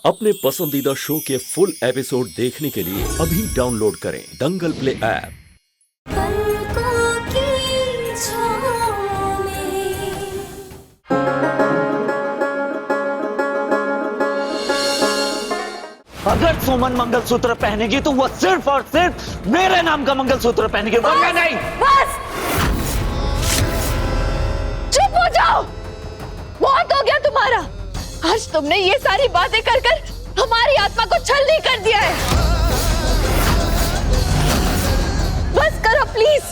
अपने पसंदीदा शो के फुल एपिसोड देखने के लिए अभी डाउनलोड करें दंगल प्ले ऐप। पलकों की छाँव में। अगर सुमन मंगलसूत्र पहनेगी तो वो सिर्फ और सिर्फ मेरे नाम का मंगलसूत्र पहनेगी, वरना नहीं। बस चुप हो जाओ, बहुत हो गया तुम्हारा। आज तुमने ये सारी बातें कर कर हमारी आत्मा को छलनी कर दिया है। बस करो प्लीज।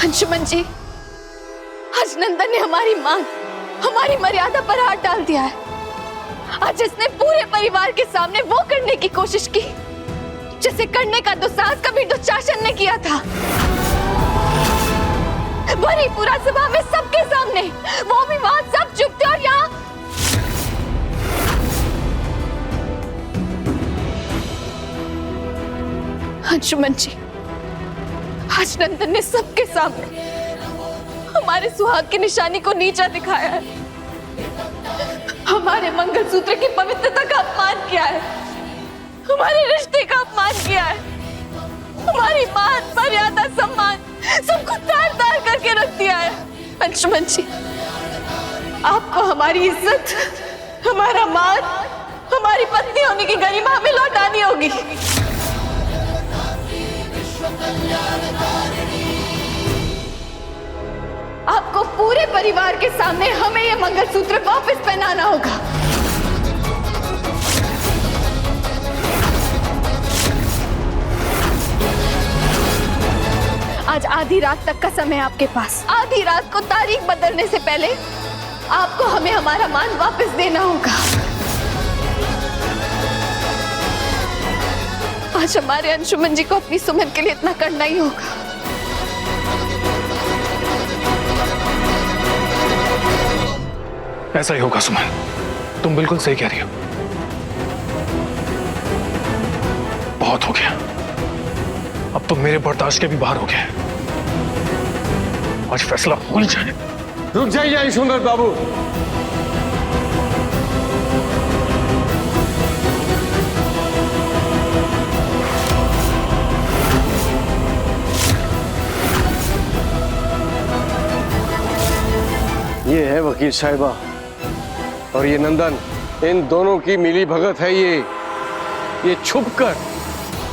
अंशुमन जी, आज नंदन ने हमारी मान, हमारी मर्यादा पर हाथ डाल दिया है। आज इसने पूरे परिवार के सामने वो करने की कोशिश की जिसे करने का दुस्साहस कभी दुशासन ने किया था। बड़ी पूरा सभा में सबके सामने, वो भी वहां सब चुप थे और यहाँ अंशुमन जी, आज नंदन ने सबके सामने हमारे सुहाग की निशानी को नीचा दिखाया है, हमारे मंगलसूत्र की पवित्रता का अपमान किया है, हमारे रिश्ते का अपमान किया है, हमारी मान, मर्यादा, सम्मान सबको तार-तार करके रख दिया है। अंशुमन जी, आपको हमारी इज्जत, हमारा मान, हमारी पत्नी होने की गरिमा हमें लौटानी होगी। आपको पूरे परिवार के सामने हमें ये मंगलसूत्र वापस पहनाना होगा। आज आधी रात तक का समय आपके पास। आधी रात को तारीख बदलने से पहले आपको हमें हमारा मान वापस देना होगा। आज हमारे अंशुमन जी को अपनी सुमन के लिए इतना करना ही होगा। ऐसा ही होगा सुमन, तुम बिल्कुल सही कह रही हो। बहुत हो गया, अब तो मेरे बर्दाश्त के भी बाहर हो गया। आज फैसला हो ही जाए। रुक जाइए अंशुमन बाबू। ये है वकील साहिबा और ये नंदन, इन दोनों की मिली भगत है। ये छुपकर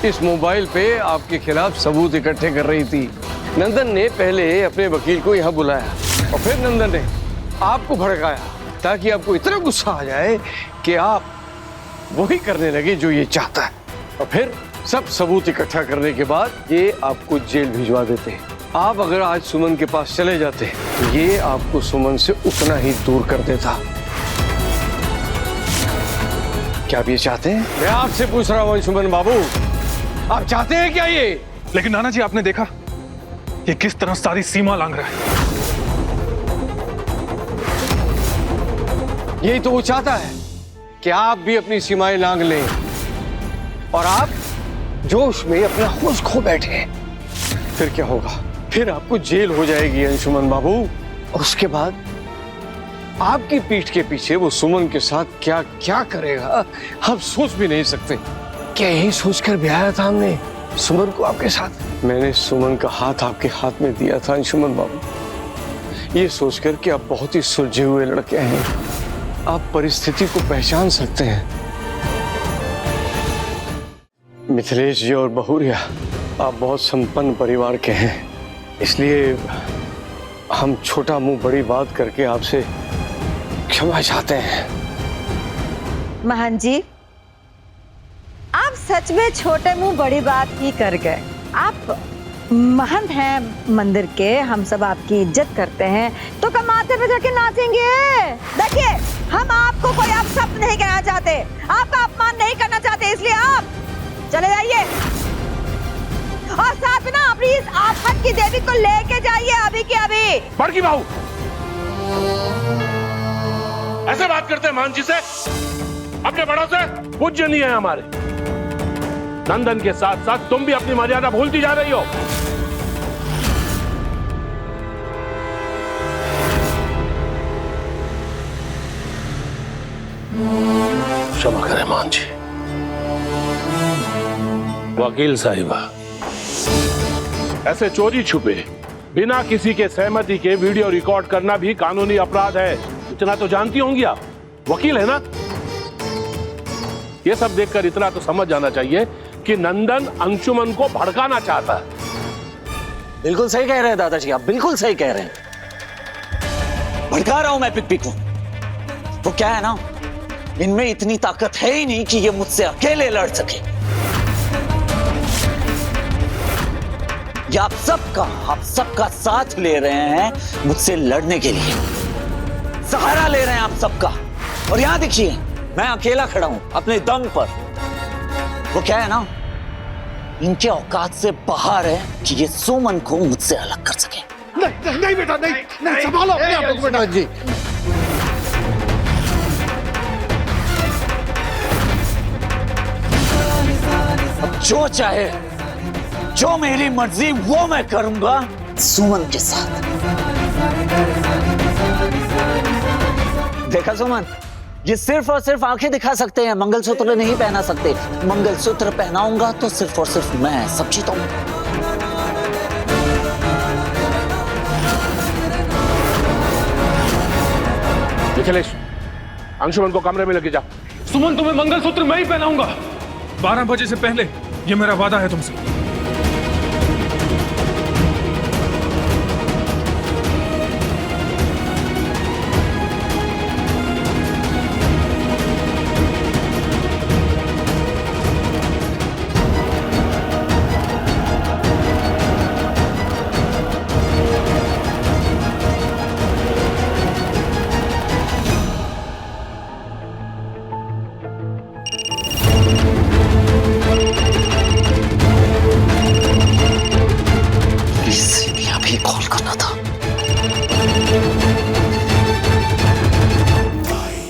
इस मोबाइल पे आपके खिलाफ सबूत इकट्ठे कर रही थी। नंदन ने पहले अपने वकील को यहाँ बुलाया और फिर नंदन ने आपको भड़काया ताकि आपको इतना गुस्सा आ जाए कि आप वही करने लगे जो ये चाहता है। और फिर सब सबूत इकट्ठा करने के बाद ये आपको जेल भिजवा देते। आप अगर आज सुमन के पास चले जाते तो ये आपको सुमन से उतना ही दूर कर देता। क्या आप ये चाहते हैं? मैं आपसे पूछ रहा हूँ अंशुमन बाबू, आप चाहते हैं क्या ये? लेकिन नाना जी, आपने देखा ये किस तरह सारी सीमा लांघ रहा है। यही तो वो चाहता है कि आप भी अपनी सीमाएं लांघ लें और आप जोश में अपना होश खो बैठे। फिर क्या होगा? फिर आपको जेल हो जाएगी अंशुमन बाबू। और उसके बाद आपकी पीठ के पीछे वो सुमन के साथ क्या क्या करेगा आप सोच भी नहीं सकते। क्या यही सोचकर ब्याह था हमने सुमन को आपके साथ? मैंने सुमन का हाथ आपके हाथ में दिया था अंशुमन बाबू, ये सोचकर कि आप बहुत ही सुलझे हुए लड़के हैं, आप परिस्थिति को पहचान सकते हैं। मिथिलेश जी और बहुरिया, आप बहुत संपन्न परिवार के हैं, इसलिए हम छोटा मुंह बड़ी बात करके आपसे क्षमा चाहते हैं। महान जी, आप सच में छोटे मुंह बड़ी बात ही कर गए। आप महंत हैं मंदिर के, हम सब आपकी इज्जत करते हैं, तो क्या माथे पे जाके नाचेंगे? देखिए, हम आपको कोई अपशब्द नहीं कहना चाहते, आपका अपमान नहीं करना चाहते, इसलिए आप चले जाइए और साथ में ना अपनी इस आफत की देवी को लेके जाइए अभी के अभी। बड़की बहू, ऐसे बात करते हैं मान जी से? अपने बड़ों से पूज्य नहीं है हमारे। नंदन के साथ साथ तुम भी अपनी मर्यादा भूलती जा रही हो। क्षमा करें मान जी। वकील साहिबा, ऐसे चोरी छुपे बिना किसी के सहमति के वीडियो रिकॉर्ड करना भी कानूनी अपराध है, इतना तो जानती होंगी आप, वकील है ना। ये सब देखकर इतना तो समझ जाना चाहिए कि नंदन अंशुमन को भड़काना चाहता है। बिल्कुल सही कह रहे हैं दादाजी, आप बिल्कुल सही कह रहे हैं। भड़का रहा हूं मैं पिक को। वो क्या है ना, इनमें इतनी ताकत है ही नहीं कि ये मुझसे अकेले लड़ सके। ये आप सबका साथ ले रहे हैं मुझसे लड़ने के लिए, सहारा ले रहे हैं आप सबका। और यहां देखिए, मैं अकेला खड़ा हूं अपने दम पर। वो क्या है ना, इनके औकात से बाहर है कि ये सुमन को मुझसे अलग कर सके। नहीं बेटा, नहीं संभालो अपने आप को बेटा जी। अब जो चाहे, जो मेरी मर्जी वो मैं करूंगा सुमन के साथ। देखा सुमन, ये सिर्फ और सिर्फ आंखें दिखा सकते हैं, मंगलसूत्र नहीं पहना सकते। मंगलसूत्र पहनाऊंगा तो सिर्फ और सिर्फ मैं सब जीतूंगा। मिथिलेश, अंशुमन को कमरे में लेके जा। सुमन, तुम्हें मंगलसूत्र मैं ही पहनाऊंगा 12 बजे से पहले, ये मेरा वादा है तुमसे। कॉल करना था।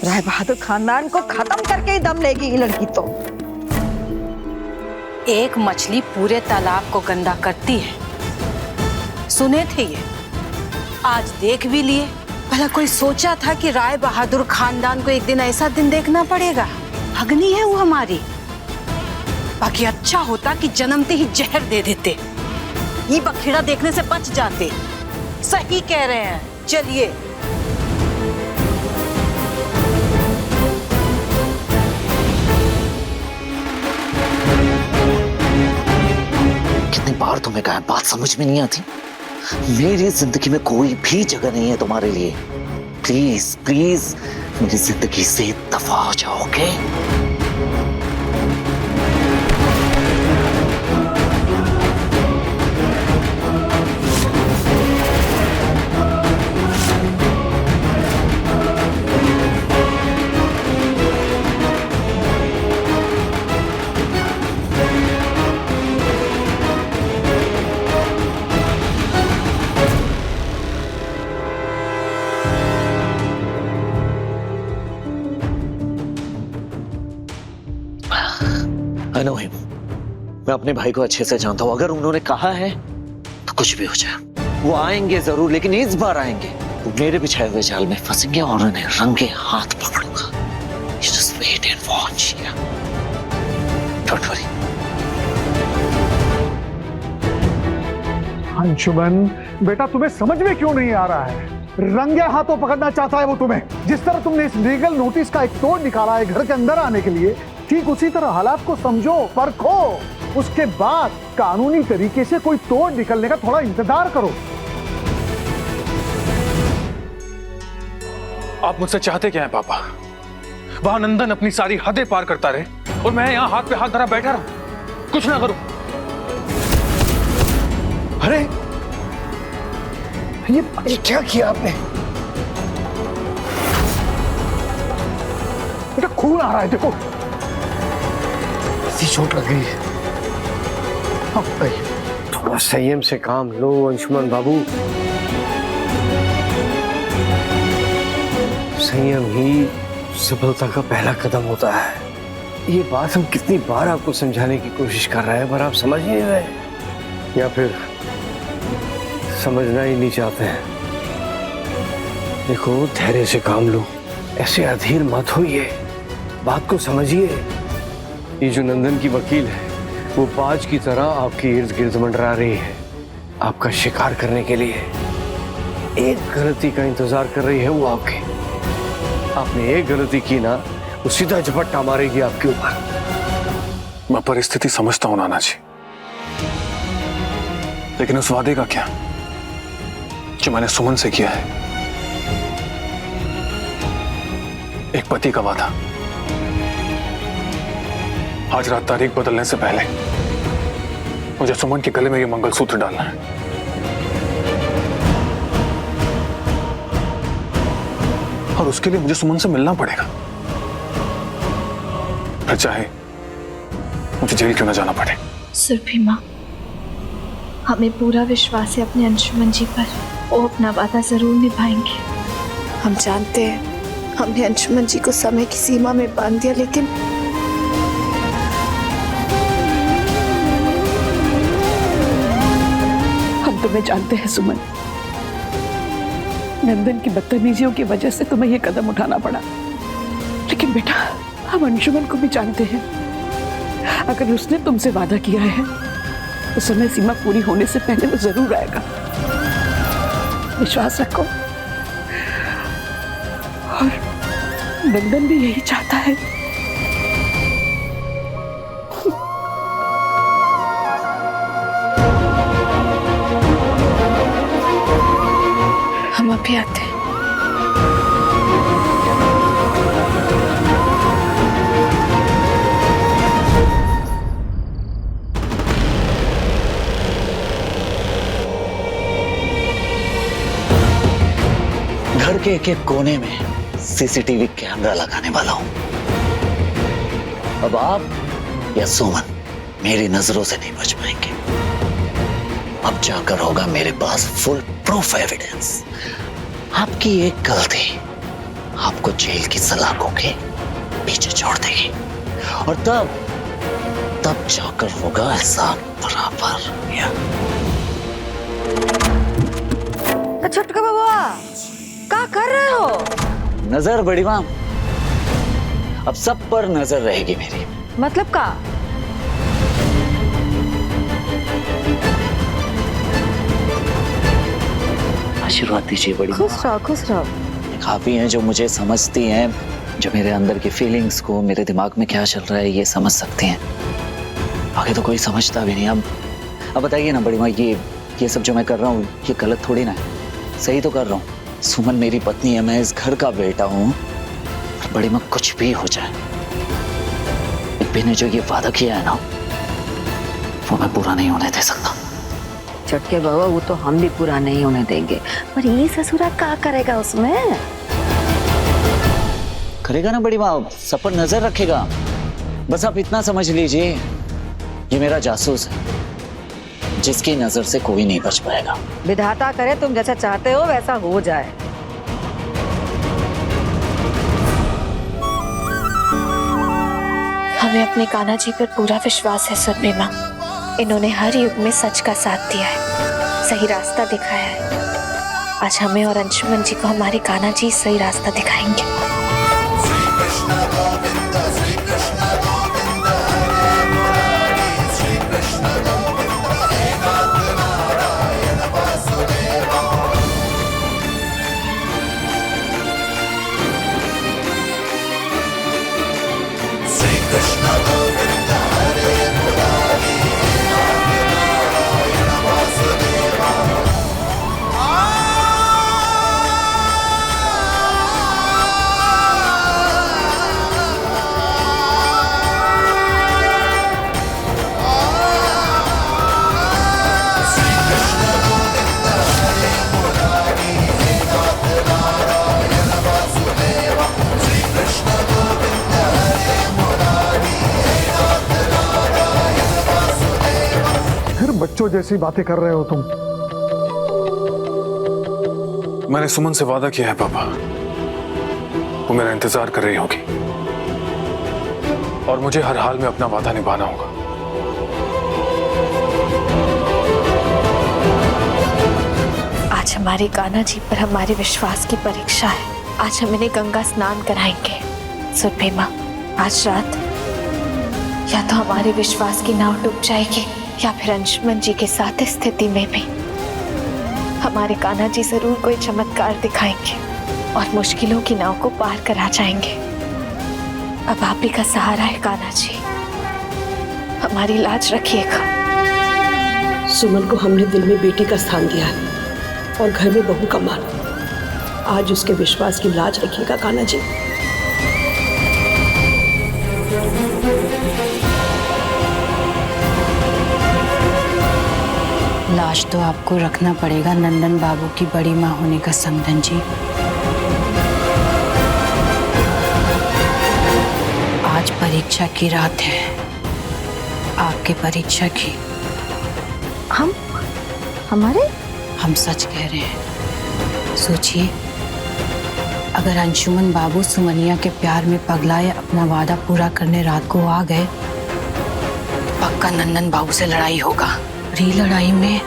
राय बहादुर खानदान को खत्म करके ही दम लेगी ये लड़की तो। एक मछली पूरे तालाब को गंदा करती है, सुने थे ये, आज देख भी लिए। भला कोई सोचा था कि राय बहादुर खानदान को एक दिन ऐसा दिन देखना पड़ेगा? अग्नि है वो हमारी। बाकी अच्छा होता कि जन्मते ही जहर दे देते, ये बखेड़ा देखने से बच जाते। सही कह रहे हैं, चलिए। कितनी बार तुम्हें कहा, बात समझ में नहीं आती। मेरी जिंदगी में कोई भी जगह नहीं है तुम्हारे लिए। प्लीज प्लीज मेरी जिंदगी से दफा हो जाओगे। I know him. मैं अपने भाई को अच्छे से जानता हूं। अगर उन्होंने कहा है तो कुछ भी हो जाए, वो आएंगे जरूर, लेकिन इस बार आएंगे वो मेरे बिछाए हुए जाल में फंसेंगे और उन्हें रंगे हाथ पकड़ूंगा। You just wait and watch. Yeah. Don't worry. Anshuman बेटा, तुम्हें समझ में क्यों नहीं आ रहा है? रंगे हाथों पकड़ना चाहता है वो तुम्हें। जिस तरह तुमने इस लीगल नोटिस का एक तोड़ निकाला है घर के अंदर आने के लिए, ठीक उसी तरह हालात को समझो, परखो, उसके बाद कानूनी तरीके से कोई तोड़ निकलने का थोड़ा इंतजार करो। आप मुझसे चाहते क्या हैं पापा? वहां नंदन अपनी सारी हदें पार करता रहे और मैं यहां हाथ पे हाथ धरा बैठा रहूं, कुछ ना करूं। अरे ये क्या किया आपने? बेटा खून आ रहा है, देखो। ऐसी चोट लग गई है। हाँ भाई, थोड़ा संयम से काम लो अंशुमन बाबू। संयम ही सफलता का पहला कदम होता है। ये बात हम कितनी बार आपको समझाने की कोशिश कर रहे हैं, पर आप समझ नहीं रहे, या फिर समझना ही नहीं चाहते हैं। देखो, धैर्य से काम लो, ऐसे अधीर मत होइए। बात को समझिए। ये जो नंदन की वकील है वो बाज की तरह आपके इर्द गिर्द मंडरा रही है, आपका शिकार करने के लिए। एक गलती का इंतजार कर रही है वो आपके। आपने एक गलती की ना, वो सीधा झपट्टा मारेगी आपके ऊपर। मैं परिस्थिति समझता हूं नाना जी, लेकिन उस वादे का क्या जो मैंने सुमन से किया है? एक पति का वादा। आज रात तारीख बदलने से पहले मुझे सुमन के गले में ये मंगलसूत्र डालना है। और उसके लिए मुझे सुमन से मिलना पड़ेगा, फिर चाहे मुझे जेल क्यों ना जाना पड़े। सुरभि माँ, हमें पूरा विश्वास है अपने अंशुमन जी पर, वो अपना वादा जरूर निभाएंगे। हम जानते हैं हमने अंशुमन जी को समय की सीमा में बांध दिया, लेकिन हम तुम्हें जानते हैं सुमन, नंदन की बदतमीजियों की वजह से तुम्हें यह कदम उठाना पड़ा, लेकिन बेटा हम अंशुमन को भी जानते हैं। अगर उसने तुमसे वादा किया है तो समय सीमा पूरी होने से पहले वो जरूर आएगा। विश्वास रखो। और नंदन भी यही चाहता है। हम अभी आते हैं। घर के एक एक कोने में सीसीटीवी कैमरा लगाने वाला हूं। अब आप या सुमन मेरी नजरों से नहीं बच पाएंगे। अब जाकर होगा मेरे पास फुल प्रूफ एविडेंस। आपकी एक गलती आपको जेल की सलाखों के पीछे छोड़ देगी, और तब जाकर होगा एहसान बराबर। तो छोटका बाबा क्या कर रहे हो? नजर बड़ी मां, अब सब पर नजर रहेगी मेरी। मतलब का? आशीर्वाद दीजिए बड़ी मां। खुश रहो, खुश रहो। एक आप ही हैं जो मुझे समझती हैं, जो मेरे अंदर की फीलिंग्स को, मेरे दिमाग में क्या चल रहा है ये समझ सकती हैं। आगे तो कोई समझता भी नहीं। अब बताइए ना बड़ी मां, ये सब जो मैं कर रहा हूँ ये गलत थोड़ी ना है, सही तो कर रहा हूँ। सुमन मेरी पत्नी है, मैं इस घर का बेटा हूँ। बड़ी मां कुछ भी हो जाए, इब्बी ने जो ये वादा किया है ना वो मैं पूरा नहीं होने दे सकता। छोटके बाबा वो तो हम भी पूरा नहीं होने देंगे, पर ये ससुरा क्या करेगा उसमें? करेगा ना बड़ी मां, सब पर नजर रखेगा। बस आप इतना समझ लीजिए, ये मेरा जासूस है जिसकी नजर से कोई नहीं बच पाएगा। विधाता करे तुम जैसा चाहते हो वैसा हो जाए। हमें अपने कान्हा जी पर पूरा विश्वास है सुरभि माँ। इन्होंने हर युग में सच का साथ दिया है, सही रास्ता दिखाया है। आज हमें और अंशुमन जी को हमारे कान्हा जी सही रास्ता दिखाएंगे। बच्चों जैसी बातें कर रहे हो तुम। मैंने सुमन से वादा किया है पापा, वो मेरा इंतजार कर रही होगी और मुझे हर हाल में अपना वादा निभाना होगा। आज हमारे कान्हा जी पर हमारे विश्वास की परीक्षा है। आज हम इन्हें गंगा स्नान कराएंगे। सुरभि माँ, आज रात या तो हमारे विश्वास की नाव डूब जाएगी या फिर अंशुमन जी के साथ इस स्थिति में भी हमारे कान्हा जी जरूर कोई चमत्कार दिखाएंगे और मुश्किलों की नाव को पार करा जाएंगे। अब आप ही का सहारा है कान्हा जी, हमारी लाज रखिएगा। सुमन को हमने दिल में बेटी का स्थान दिया है और घर में बहू का मान। आज उसके विश्वास की लाज रखिएगा कान्हा जी। लाज तो आपको रखना पड़ेगा नंदन बाबू की बड़ी माँ होने का समधन जी। आज परीक्षा की रात है, आपके परीक्षा की। हम सच कह रहे हैं। सोचिए, अगर अंशुमन बाबू सुमनिया के प्यार में पगलाए अपना वादा पूरा करने रात को आ गए, पक्का नंदन बाबू से लड़ाई होगा। और ये लड़ाई में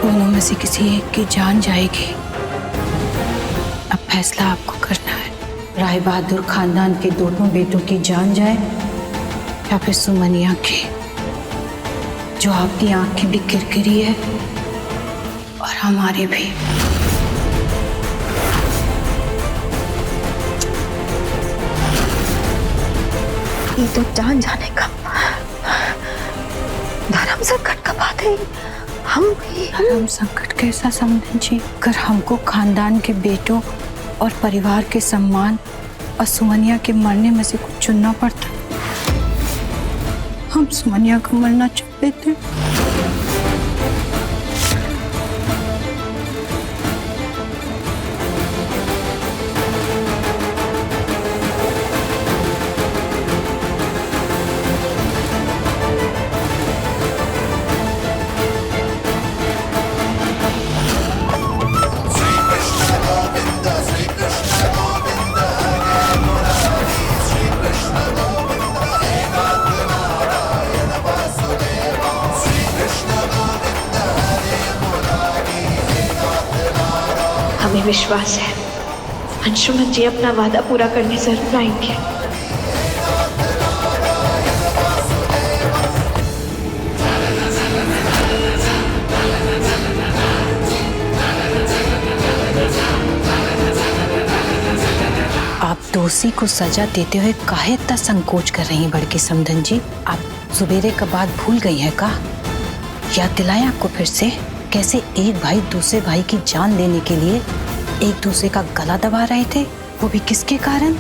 दोनों में से किसी एक की जान जाएगी। अब फैसला आपको करना है। राय बहादुर खानदान के दोनों बेटों की जान जाए या फिर सुमनिया की, जो आपकी आंख की भी किरकिरी है और हमारी भी। ये तो जान जाने का धर्म संकट का बात है। धर्म संकट कैसा समधन जी? अगर हमको खानदान के बेटों और परिवार के सम्मान और सुमनिया के मरने में से कुछ चुनना पड़ता, हम सुमनिया को मरना चाहते थे। हमें विश्वास है अंशुमन जी अपना वादा पूरा करने जरूर आएंगे। आप दोषी को सजा देते हुए काहे इतना संकोच कर रही हैं बड़की समधन जी? आप सुबेरे का बात भूल गई हैं का? याद दिलाएं आपको फिर से, कैसे एक भाई दूसरे भाई की जान लेने के लिए एक दूसरे का गला दबा रहे थे, वो भी किसके कारण?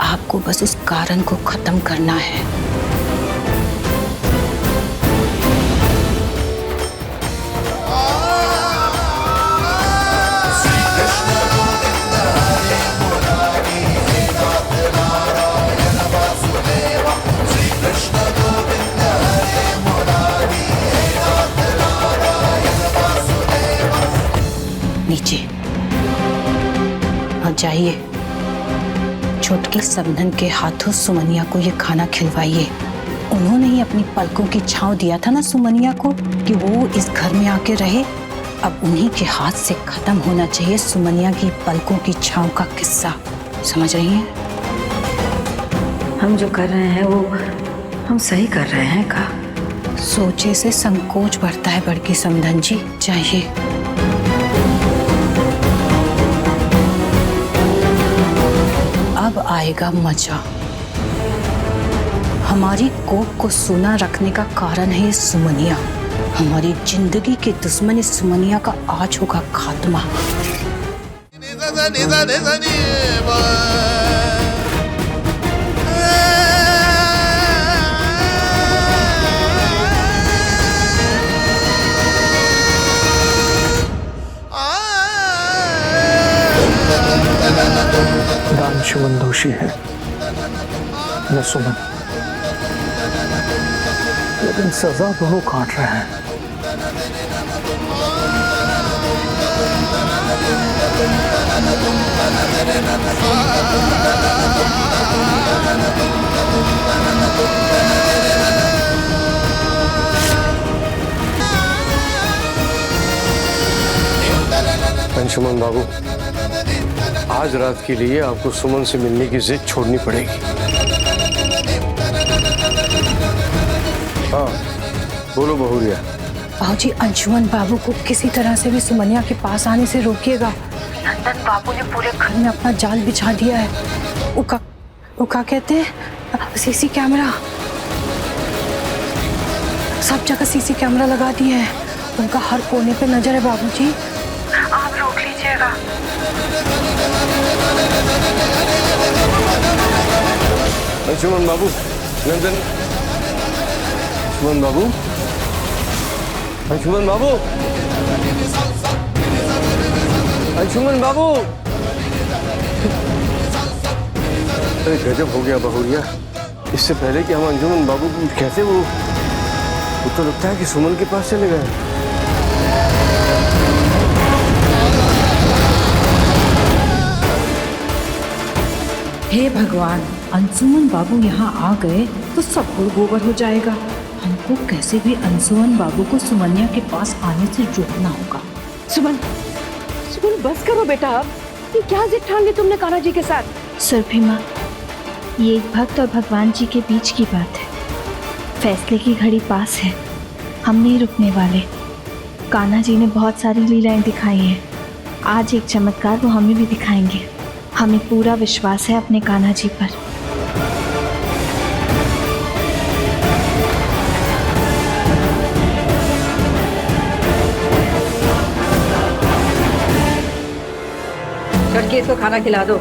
आपको बस उस कारण को खत्म करना है। नीचे और जाइए, छोटकी समधन के हाथों सुमनिया को ये खाना खिलवाइए। उन्होंने ही अपनी पलकों की छांव दिया था ना सुमनिया को कि वो इस घर में आके रहे। अब उन्हीं के हाथ से खत्म होना चाहिए सुमनिया की पलकों की छांव का किस्सा। समझ रही हैं? हम जो कर रहे हैं वो हम सही कर रहे हैं का? सोचे से संकोच बढ़ता है बड़की समधन जी। चाहिए अब आएगा मजा। हमारी कोख को सुना रखने का कारण है ये सुमनिया। हमारी जिंदगी के दुश्मन इस सुमनिया का आज होगा खात्मा। अंशुमन दोषी है न सुमन, लेकिन सजा दोनों काट रहे हैं। अंशुमन बाबू, आज रात के लिए आपको सुमन से मिलने की जिद छोड़नी पड़ेगी। बोलो बहुरिया। बाबूजी, अंशुमन बाबू को किसी तरह से भी सुमनिया के पास आने से रोकिएगा। नंदन बाबू ने पूरे घर में अपना जाल बिछा दिया है। वो क्या कहते हैं, सीसी कैमरा, सब जगह सीसी कैमरा लगा दिए हैं। उनका हर कोने पे नजर है बाबूजी, आप रोक लीजिएगा। अंशुमन बाबू, नंदन, अंशुमन बाबू, अंशुमन बाबू, अंशुमन बाबू। अरे गजब हो गया बहुरिया। इससे पहले कि हम अंशुमन बाबू को कैसे वो तो लगता है कि सुमन के पास चले गए। हे भगवान, अंशुमन बाबू यहाँ आ गए तो सब गुड़ गोबर हो जाएगा। हमको कैसे भी अंशुमन बाबू को सुमनिया के पास आने से रोकना होगा। सुमन, सुमन बस करो बेटा, अब ये क्या जिद ठान ली तुमने कान्हा जी के साथ? सुरभि माँ, ये एक भक्त और भगवान जी के बीच की बात है। फैसले की घड़ी पास है, हम नहीं रुकने वाले। कान्हा जी ने बहुत सारी लीलाएं दिखाई हैं, आज एक चमत्कार वो हमें भी दिखाएंगे। हमें पूरा विश्वास है अपने कान्हा जी पर। लड़के इसको खाना खिला दो।